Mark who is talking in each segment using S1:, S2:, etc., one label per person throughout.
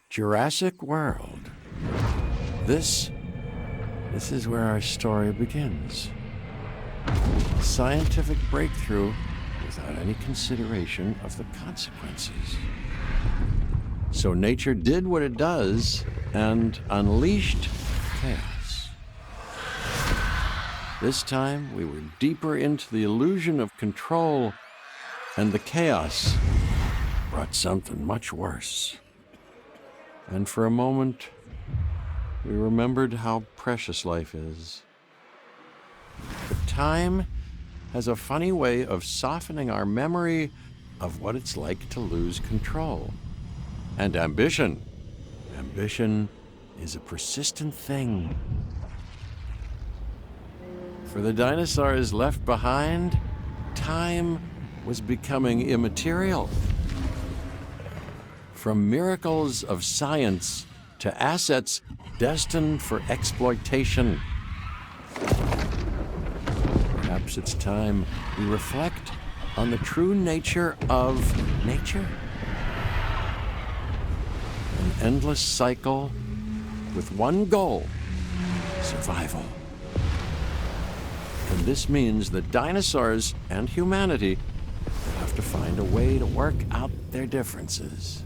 S1: Jurassic World. This is where our story begins. A scientific breakthrough without any consideration of the consequences. So nature did what it does and unleashed chaos. This time, we were deeper into the illusion of control, and the chaos brought something much worse. And for a moment, we remembered how precious life is. But time has a funny way of softening our memory of what it's like to lose control. And ambition. Ambition is a persistent thing. For the dinosaurs left behind, time was becoming immaterial. From miracles of science to assets destined for exploitation. Perhaps it's time we reflect on the true nature of nature. An endless cycle with one goal: survival. And this means that dinosaurs and humanity have to find a way to work out their differences.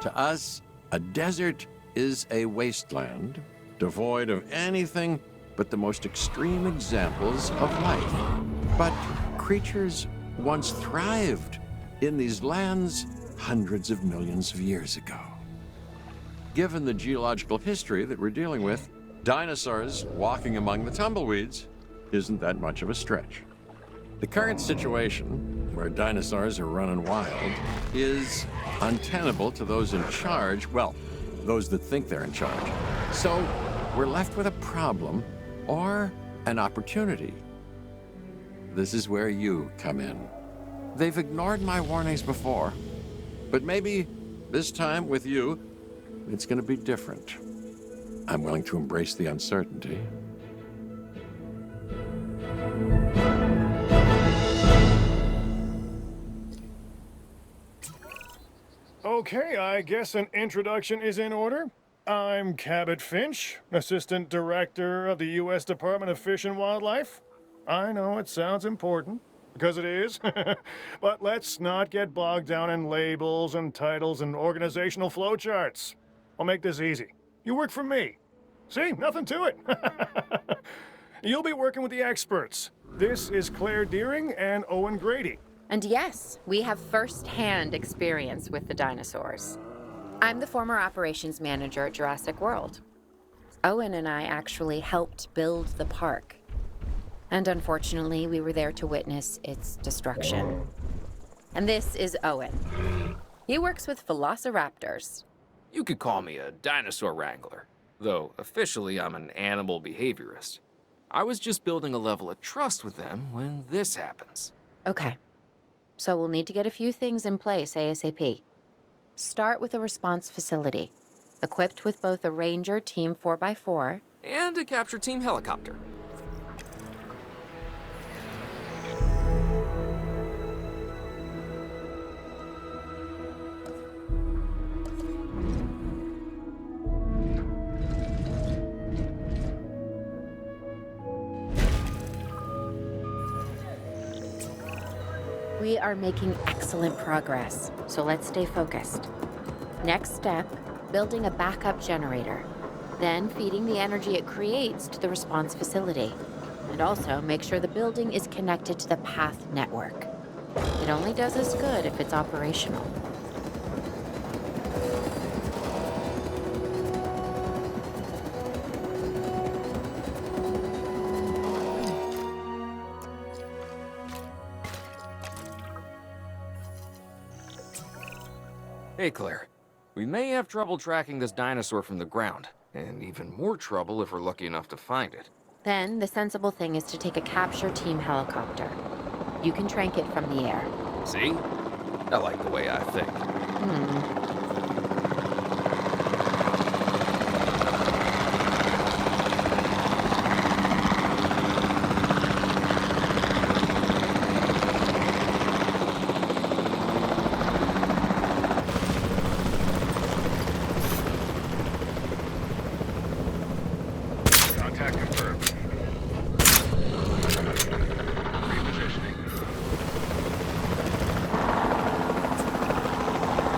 S1: To us, a desert is a wasteland, devoid of anything but the most extreme examples of life. But creatures once thrived in these lands hundreds of millions of years ago. Given the geological history that we're dealing with, dinosaurs walking among the tumbleweeds isn't that much of a stretch. The current situation, where dinosaurs are running wild, is untenable to those in charge, well, those that think they're in charge. So we're left with a problem or an opportunity. This is where you come in. They've ignored my warnings before, but maybe this time with you, it's going to be different. I'm willing to embrace the uncertainty.
S2: Okay, I guess an introduction is in order. I'm Cabot Finch, Assistant Director of the U.S. Department of Fish and Wildlife. I know it sounds important, because it is, but let's not get bogged down in labels and titles and organizational flowcharts. I'll make this easy. You work for me. See, nothing to it. You'll be working with the experts. This is Claire Deering and Owen Grady.
S3: And yes, we have first-hand experience with the dinosaurs. I'm the former operations manager at Jurassic World. Owen and I actually helped build the park. And unfortunately, we were there to witness its destruction. And this is Owen. He works with velociraptors.
S4: You could call me a dinosaur wrangler, though officially I'm an animal behaviorist. I was just building a level of trust with them when this happens.
S3: Okay. So we'll need to get a few things in place ASAP. Start with a response facility, equipped with both a Ranger Team 4x4
S4: and a capture team helicopter.
S3: We are making excellent progress, so let's stay focused. Next step, building a backup generator. Then feeding the energy it creates to the response facility. And also make sure the building is connected to the path network. It only does us good if it's operational.
S4: Hey, Claire. We may have trouble tracking this dinosaur from the ground, and even more trouble if we're lucky enough to find it.
S3: Then, the sensible thing is to take a capture team helicopter. You can trank it from the air.
S4: See? I like the way I think.
S2: Contact confirmed. Repositioning.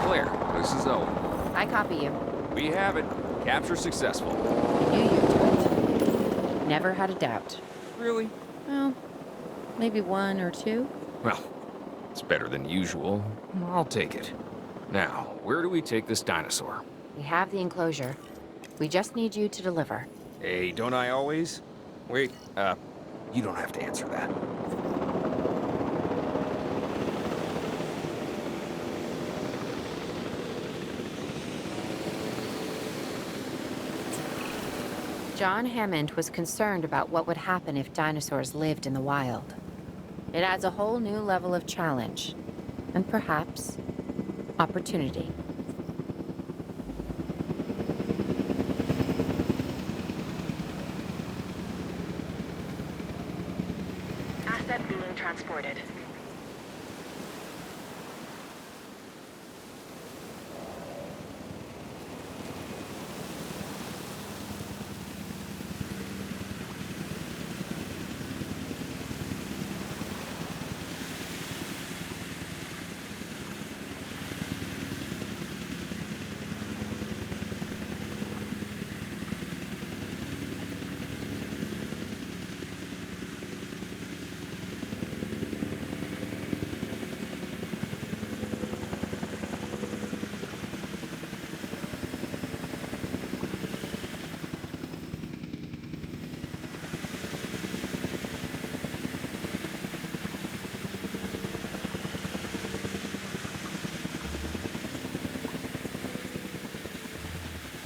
S4: Claire, this is Owen.
S3: I copy you.
S4: We have it. Capture successful.
S3: I knew you'd do it. Never had a doubt.
S4: Really?
S3: Well, maybe one or two.
S4: Well, it's better than usual. I'll take it. Now, where do we take this dinosaur?
S3: We have the enclosure. We just need you to deliver.
S4: Hey, don't I always? Wait, you don't have to answer that.
S3: John Hammond was concerned about what would happen if dinosaurs lived in the wild. It adds a whole new level of challenge, and perhaps opportunity.
S5: Asset being transported.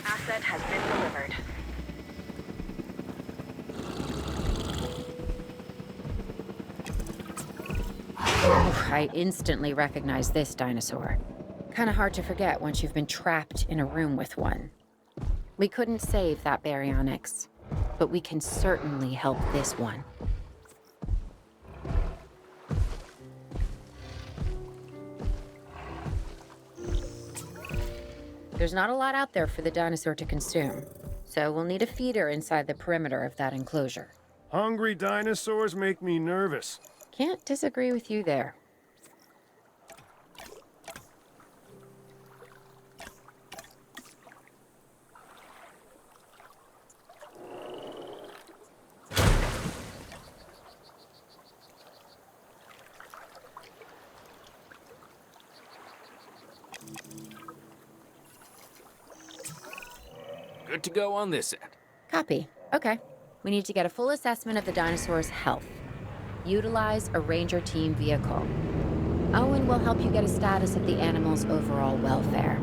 S5: Asset has been delivered.
S3: I instantly recognize this dinosaur. Kinda hard to forget once you've been trapped in a room with one. We couldn't save that baryonyx, but we can certainly help this one. There's not a lot out there for the dinosaur to consume, so we'll need a feeder inside the perimeter of that enclosure.
S2: Hungry dinosaurs make me nervous.
S3: Can't disagree with you there.
S4: Good to go on this end.
S3: Copy. Okay. We need to get a full assessment of the dinosaur's health. Utilize a ranger team vehicle. Owen will help you get a status of the animal's overall welfare.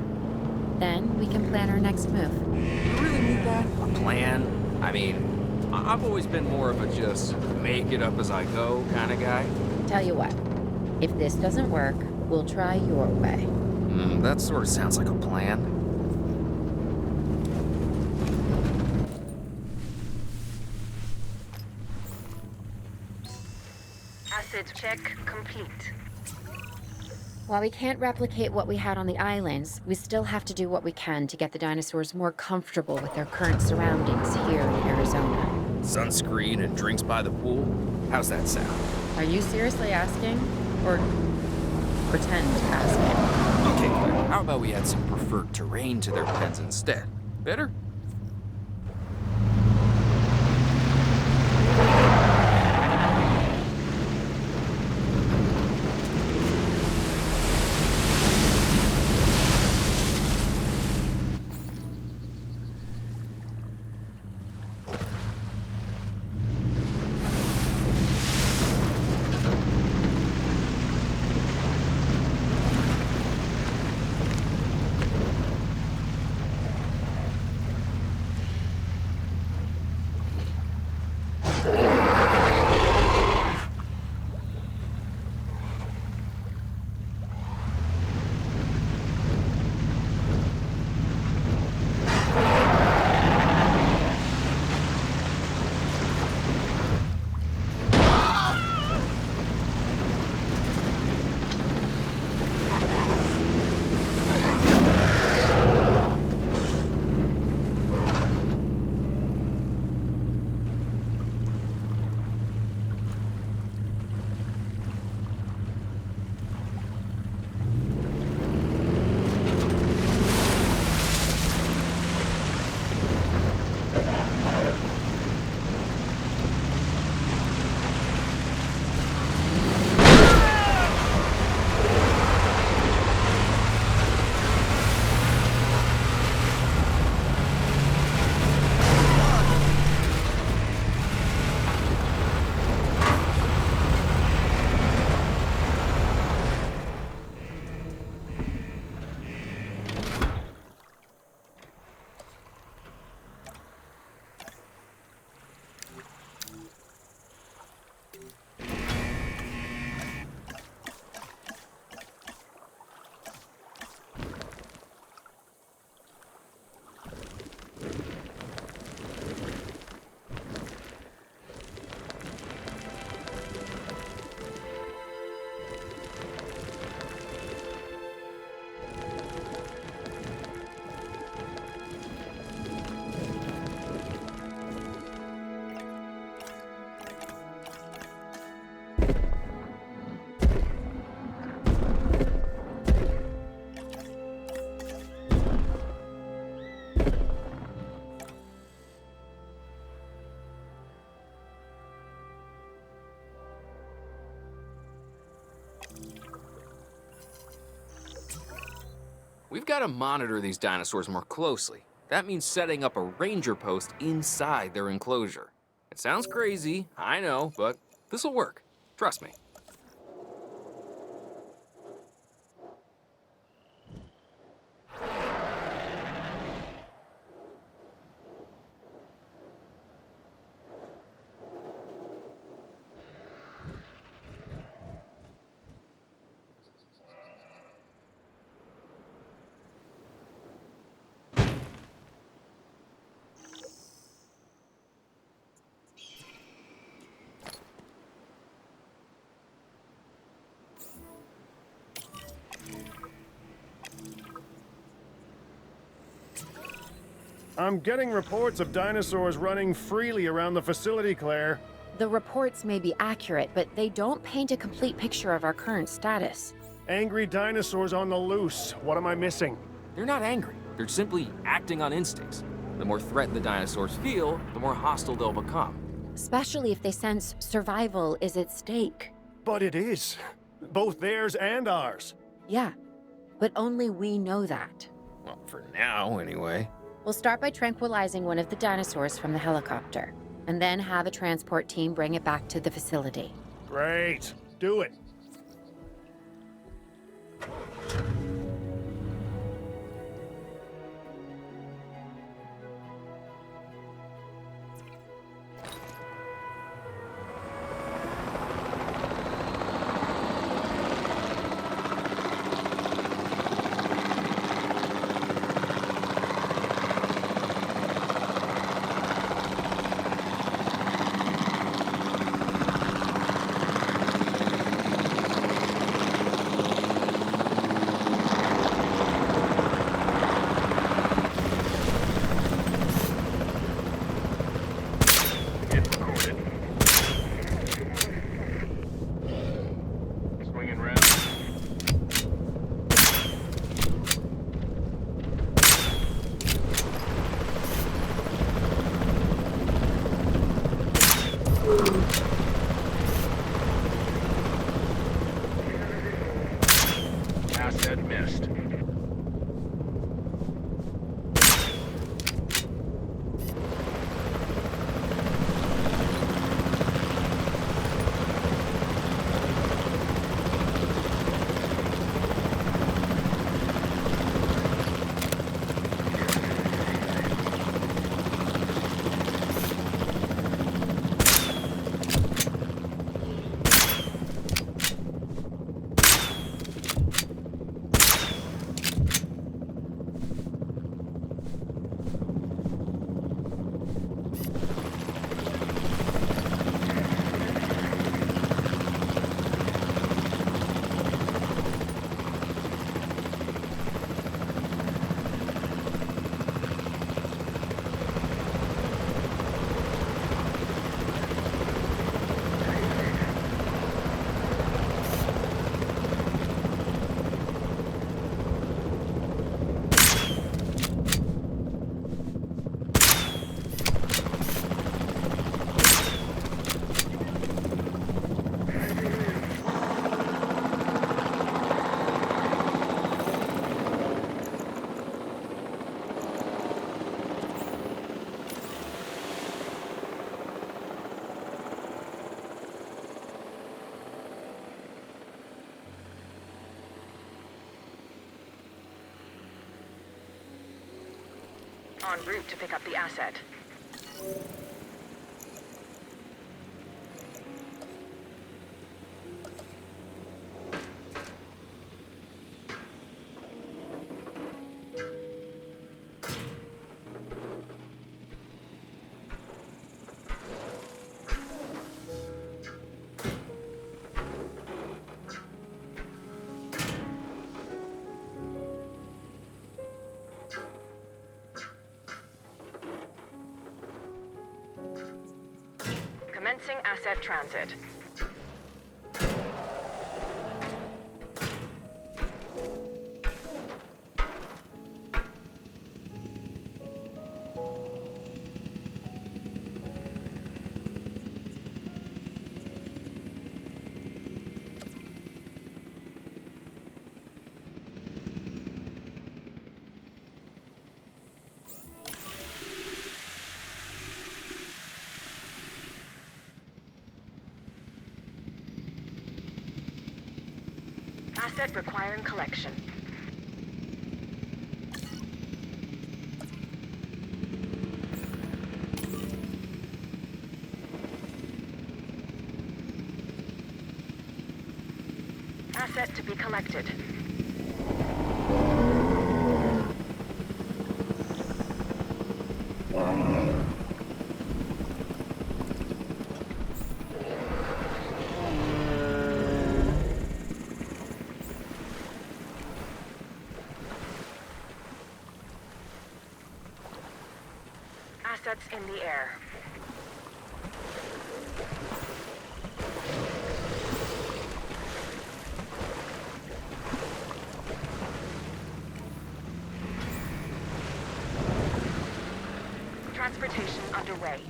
S3: Then we can plan our next move.
S4: You really need that? A plan? I mean, I've always been more of a just make it up as I go kind of guy.
S3: Tell you what, if this doesn't work, we'll try your way.
S4: That sort of sounds like a plan.
S5: Asset check complete.
S3: While we can't replicate what we had on the islands, we still have to do what we can to get the dinosaurs more comfortable with their current surroundings here in Arizona.
S4: Sunscreen and drinks by the pool? How's that sound?
S3: Are you seriously asking? Or pretend asking.
S4: Okay, Claire, how about we add some preferred terrain to their pens instead? Better? We've got to monitor these dinosaurs more closely. That means setting up a ranger post inside their enclosure. It sounds crazy, I know, but this'll work. Trust me.
S2: I'm getting reports of dinosaurs running freely around the facility, Claire.
S3: The reports may be accurate, but they don't paint a complete picture of our current status.
S2: Angry dinosaurs on the loose. What am I missing?
S4: They're not angry. They're simply acting on instincts. The more threatened the dinosaurs feel, the more hostile they'll become.
S3: Especially if they sense survival is at stake.
S2: But it is. Both theirs and ours.
S3: Yeah, but only we know that.
S4: Well, for now, anyway.
S3: We'll start by tranquilizing one of the dinosaurs from the helicopter, and then have a transport team bring it back to the facility.
S2: Great. Do it.
S5: En route to pick up the asset. Commencing asset transit. Asset requiring collection. Asset to be collected. Assets in the air. Transportation underway.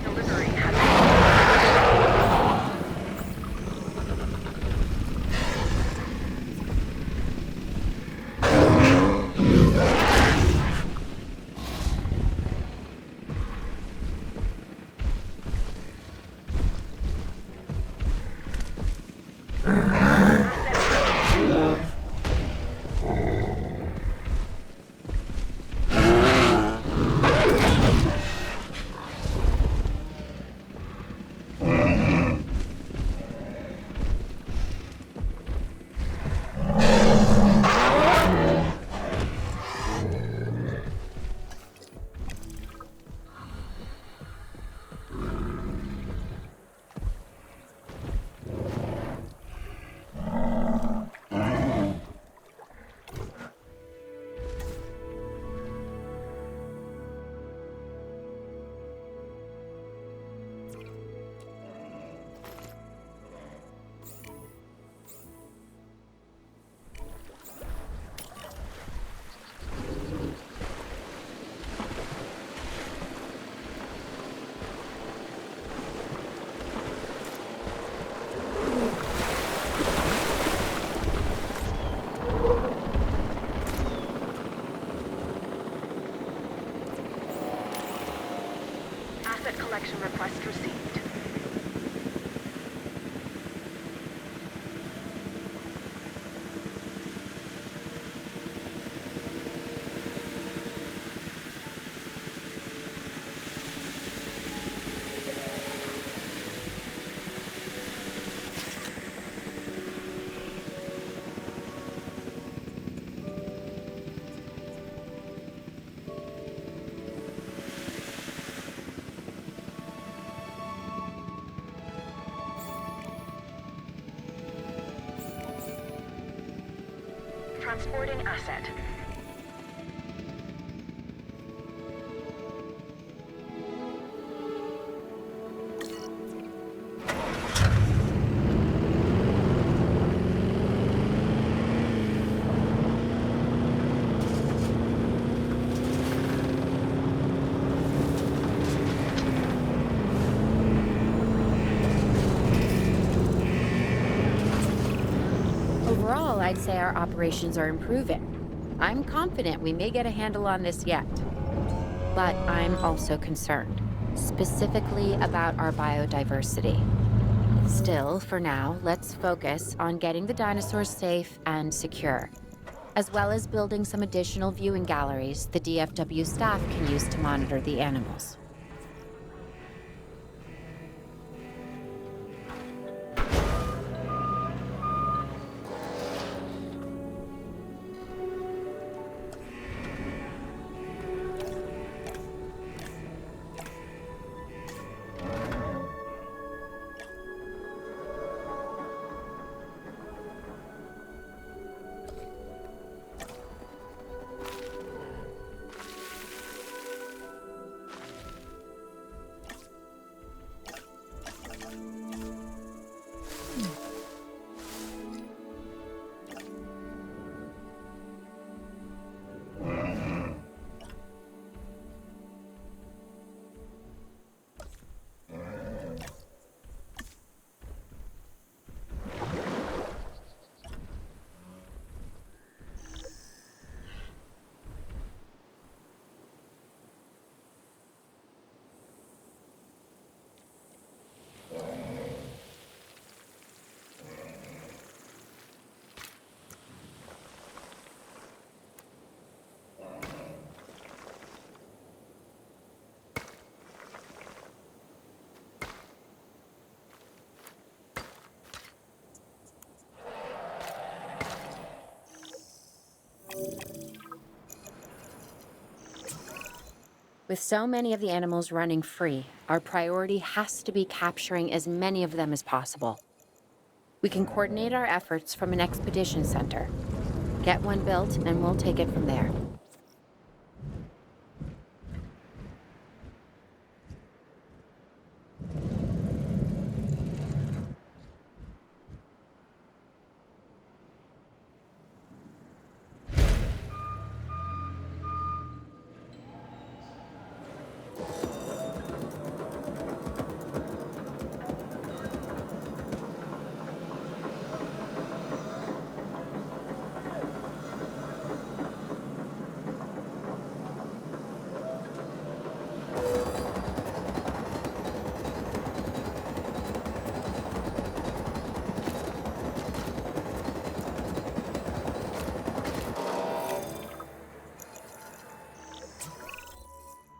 S5: Delivery has asset collection request received. Transporting asset.
S3: I'd say our operations are improving. I'm confident we may get a handle on this yet. But I'm also concerned, specifically about our biodiversity. Still, for now, let's focus on getting the dinosaurs safe and secure, as well as building some additional viewing galleries the DFW staff can use to monitor the animals. With so many of the animals running free, our priority has to be capturing as many of them as possible. We can coordinate our efforts from an expedition center. Get one built, and we'll take it from there.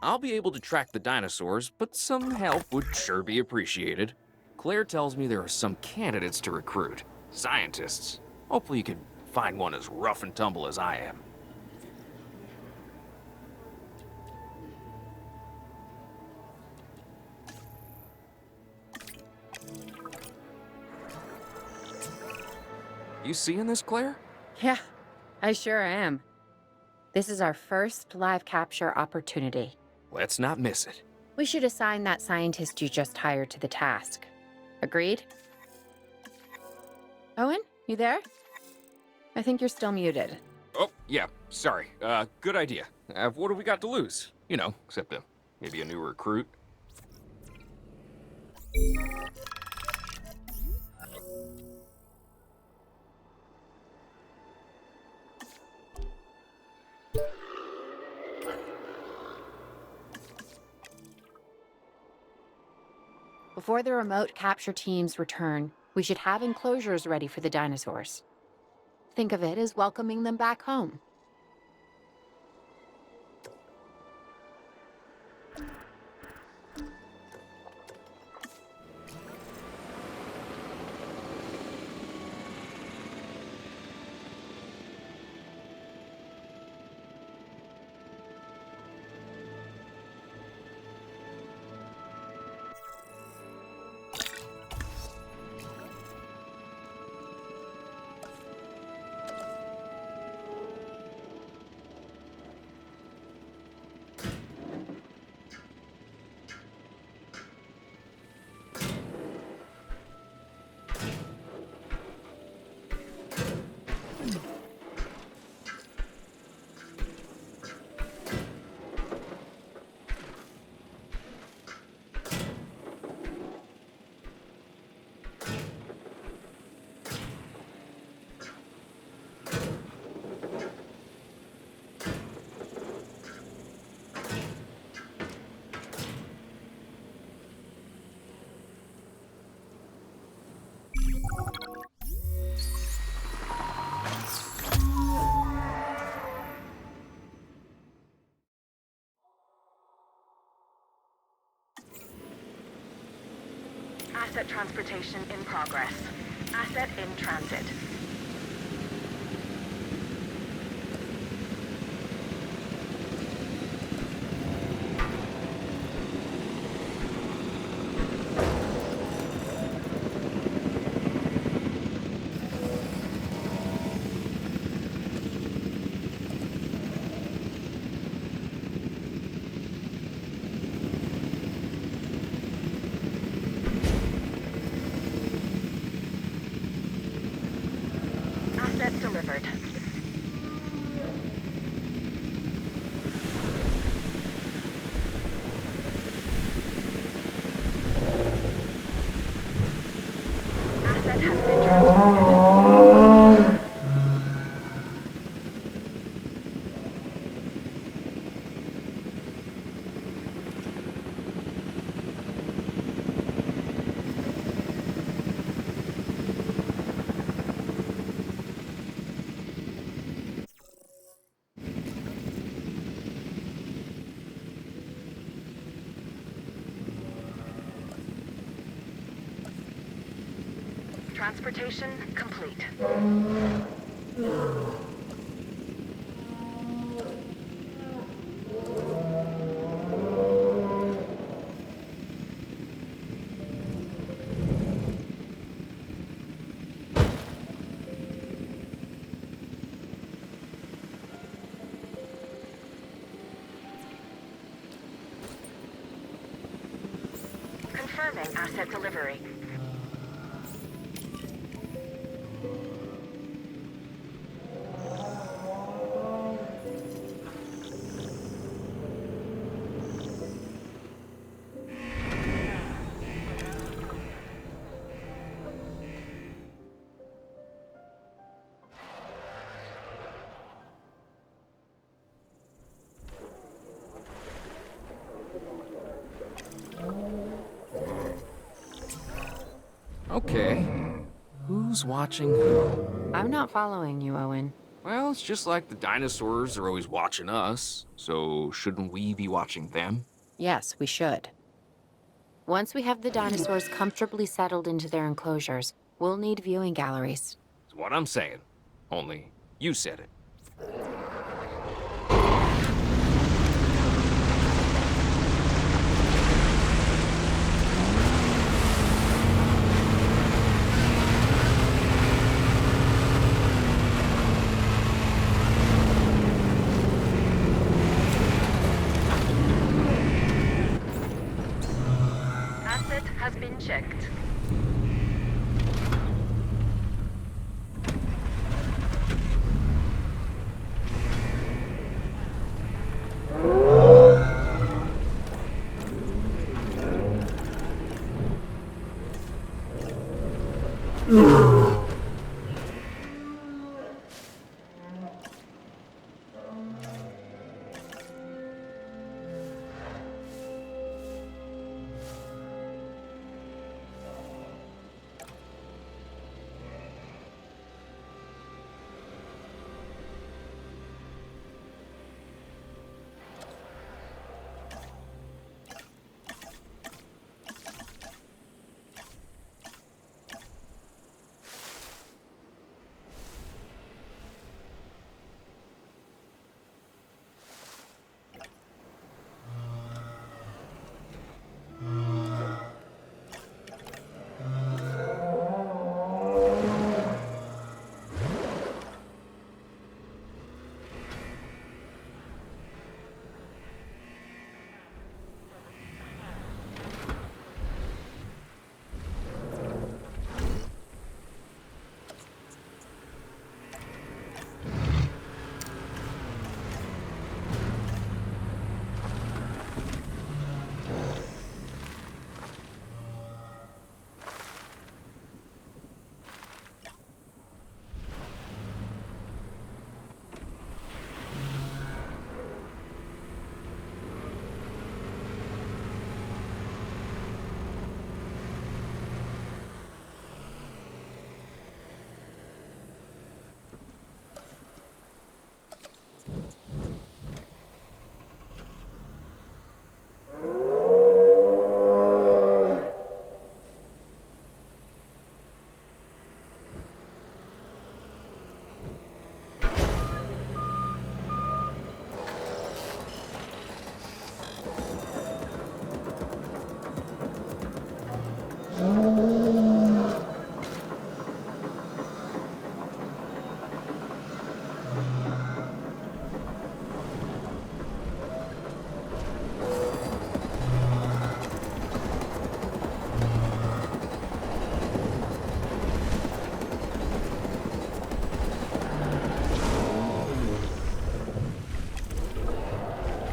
S4: I'll be able to track the dinosaurs, but some help would sure be appreciated. Claire tells me there are some candidates to recruit. Scientists. Hopefully you can find one as rough and tumble as I am. You seeing this, Claire?
S3: Yeah, I sure am. This is our first live capture opportunity.
S4: Let's not miss it.
S3: We should assign that scientist you just hired to the task. Agreed? Owen, you there? I think you're still muted.
S4: Oh, yeah, sorry. Good idea. What do we got to lose? You know, except maybe a new recruit.
S3: Before the remote capture teams return, we should have enclosures ready for the dinosaurs. Think of it as welcoming them back home.
S5: Asset transportation in progress. Asset in transit. Asset delivered. Asset has been transported. Transportation complete. Confirming asset delivery.
S4: Okay. Who's watching who?
S3: I'm not following you, Owen.
S4: Well, it's just like the dinosaurs are always watching us, so shouldn't we be watching them?
S3: Yes, we should. Once we have the dinosaurs comfortably settled into their enclosures, we'll need viewing galleries.
S4: That's what I'm saying. Only, you said it.
S5: Asset has been checked.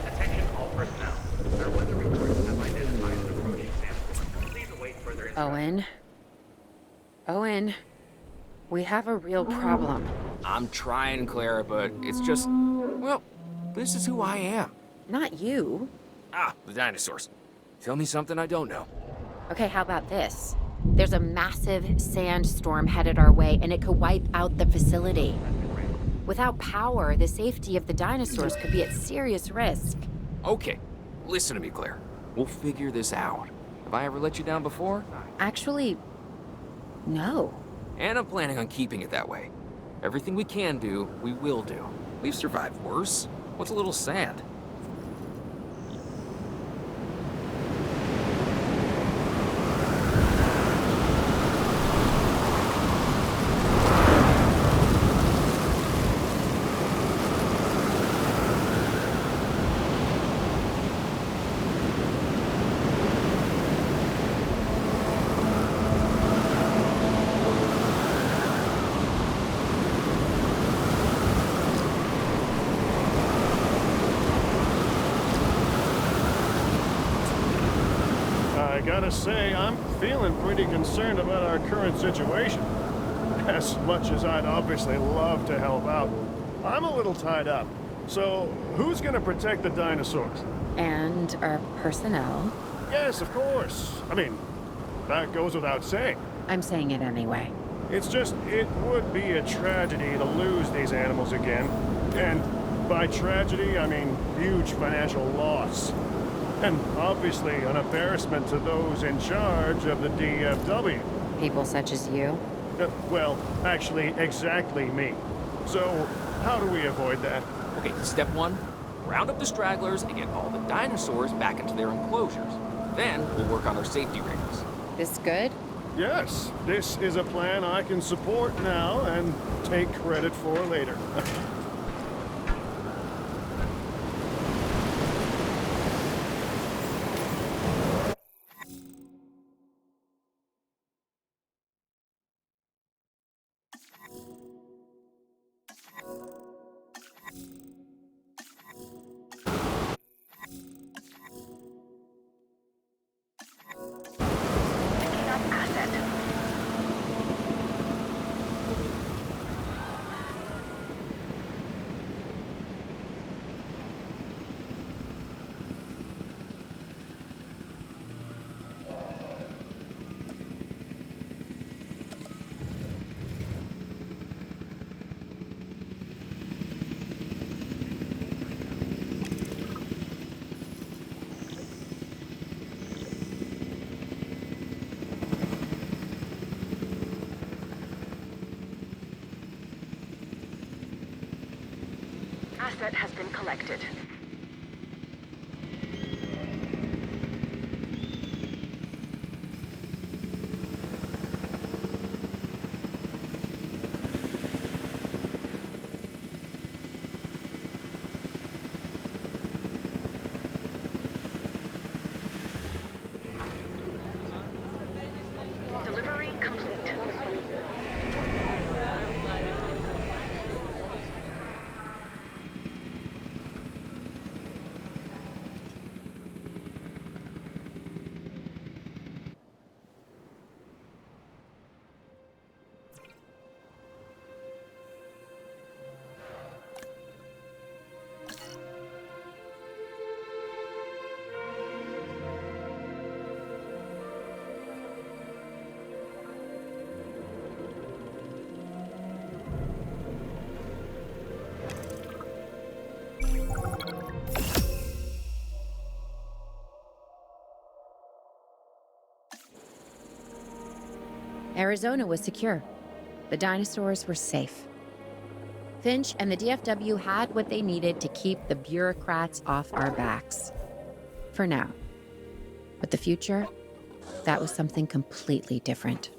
S6: Attention all personnel. Sir Weather reports have identified an approaching sample. Please await further instructions.
S3: Owen, we have a real problem.
S4: I'm trying, Clara, but it's just, well, this is who I am.
S3: Not you.
S4: Ah, the dinosaurs. Tell me something I don't know.
S3: Okay, how about this? There's a massive sandstorm headed our way, and it could wipe out the facility. Without power, the safety of the dinosaurs could be at serious risk.
S4: Okay, listen to me, Claire. We'll figure this out. Have I ever let you down before?
S3: Actually, no.
S4: And I'm planning on keeping it that way. Everything we can do, we will do. We've survived worse. What's a little sand?
S2: I gotta say, I'm feeling pretty concerned about our current situation. As much as I'd obviously love to help out, I'm a little tied up. So, who's gonna protect the dinosaurs?
S3: And our personnel.
S2: Yes, of course. I mean, that goes without saying.
S3: I'm saying it anyway.
S2: It's just, it would be a tragedy to lose these animals again. And by tragedy, I mean huge financial loss. And obviously an embarrassment to those in charge of the DFW.
S3: People such as you.
S2: Well, actually, exactly me. So, how do we avoid that?
S4: Okay, step one, round up the stragglers and get all the dinosaurs back into their enclosures. Then we'll work on our safety rings.
S3: This good?
S2: Yes, this is a plan I can support now and take credit for later.
S5: Picking up asset. Asset has been collected. Delivery complete.
S3: Arizona was secure. The dinosaurs were safe. Finch and the DFW had what they needed to keep the bureaucrats off our backs. For now. But the future? That was something completely different.